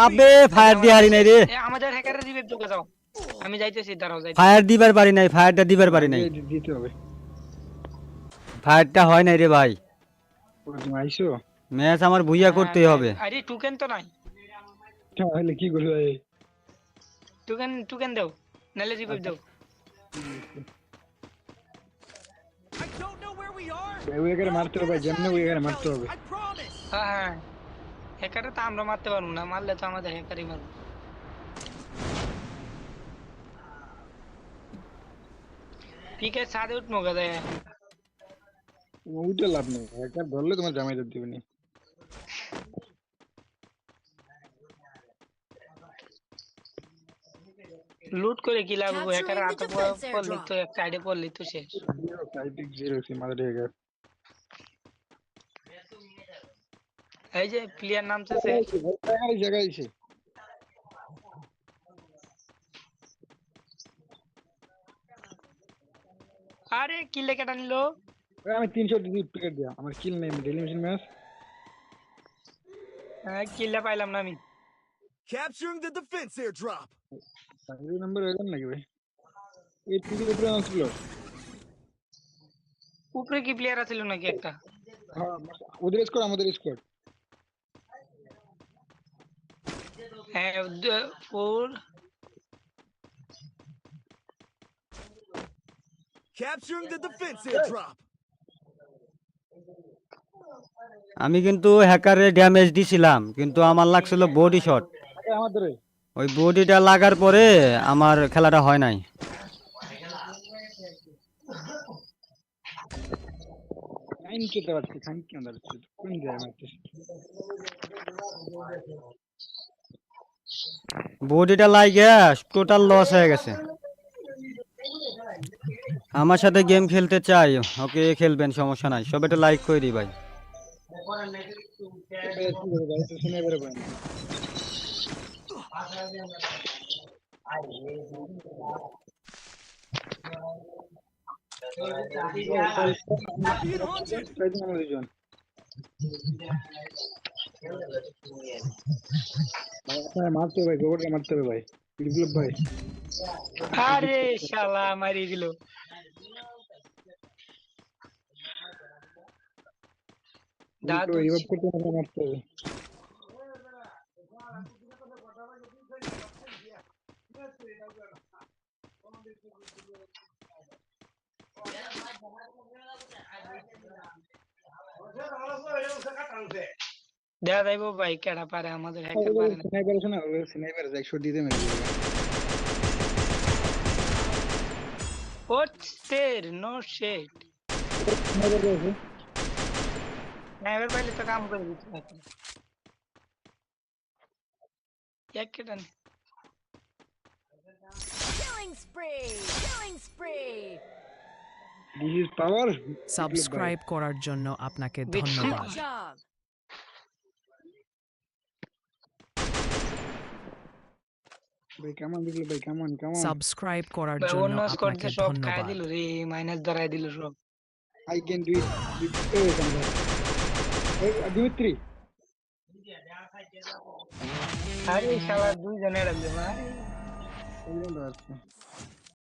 আবে ফায়ার দিয়ে হারি নাই রে। আমাদের হ্যাকারের রিভাইভ যোগে যাও, আমি যাইতেছি, দাঁড়াও যাইতেছি। ফায়ার দিবার পারি নাই, ফায়ারটা দিবার পারি নাই, দিতে হবে। ফায়ারটা হয় নাই রে ভাই। তুমি আইছো ম্যাচ আমার বুইয়া করতেই হবে। আরে টোকেন তো নাই, তাহলে কি করবে? টোকেন দাও, নালে রিভাইভ দাও। ওইখানে মারতে হবে ভাই, যেমন ওইখানে মারতে হবে। হ্যাঁ হ্যাকারে তো আমরা মারতে পারবো না, মারলে তো আমাদের হ্যাকারই মারবো। পিকে ছাদে উঠবো গাদা এখন। ওইটা লাভ নেই, হ্যাকার ধরলে তোমার জামাই দিবে না। লুট করে কি লাভ হবে? হ্যাকার হাতে পড়লি তো, একটা আইডি পড়লি তো শেষ। Zero C mother hacker. এই যে প্লেয়ার নামতেছে, জায়গায় এসে আরে কিল কেটে নিল। আমি 300 টিকিট দিয়া, আমার কিল নেই, ডেইলি মিশন ম্যাচ। কিলটা পাইলাম না আমি। Capturing the defense airdrop. এই নাম্বার হইল নাকি ভাই? এই টিকিট উপরে আসছিল। উপরে কি প্লেয়ার আছিল নাকি একটা? হ্যাঁ, ওদের স্কোর আমাদের স্কোর। হ্যাঁ four. Capturing the defense airdrop. আমি কিন্তু হ্যাকারে ড্যামেজ দিছিলাম, কিন্তু আমার লাগছিল বডি শট। আমাদের ওই বডিটা লাগার পরে আমার খেলাটা হয় নাই। টাইম কেটে পারছি, থ্যাংক ইউ আন্দার কোন যায় মারতে। বডিটা লাগে টোটাল লস হয়ে গেছে। আমার সাথে গেম খেলতে চাই, ওকে খেলবেন, সমস্যা নাই, সব একটা লাইক করে দিই ভাই। শুনে বেরো ভাই। Being hunted. মারতে হবে ভাই, গোবরকে মারতে হবে ভাই, বিপ্লব ভাই। আরে শালা মারি দিল। দাদু রিভাইভ করতে হবে, মারতে হবে। দেখা যাইবো ভাই কেডা পারে, আমাদের হ্যাকার পারে না। স্নাইপার আছে না, ওই স্নাইপার 100 দিতে মেরে দিবে। ওস্টের নো শিট। স্নাইপার আছে। স্নাইপার পাইলে তো কাম করে দিতে পারতো। এক কেডা নে। Killing spree! Killing spree! This is power. Subscribe করার জন্য আপনাকে ধন্যবাদ। Good job! ভাই কেমন বিপ্লব ভাই, কেমন কেমন? সাবস্ক্রাইব করার ভাই জন্য অন্য স্কোর আপনাকে সব খাই ধন্যবাদ। দিল রে, মাইনাস ধরাই দিল সব। I can do it. এই কেমন? এই দিমিত্রি। আরে শালা দুই জনের লাগবে ভাই। এই বন্ধ আছে।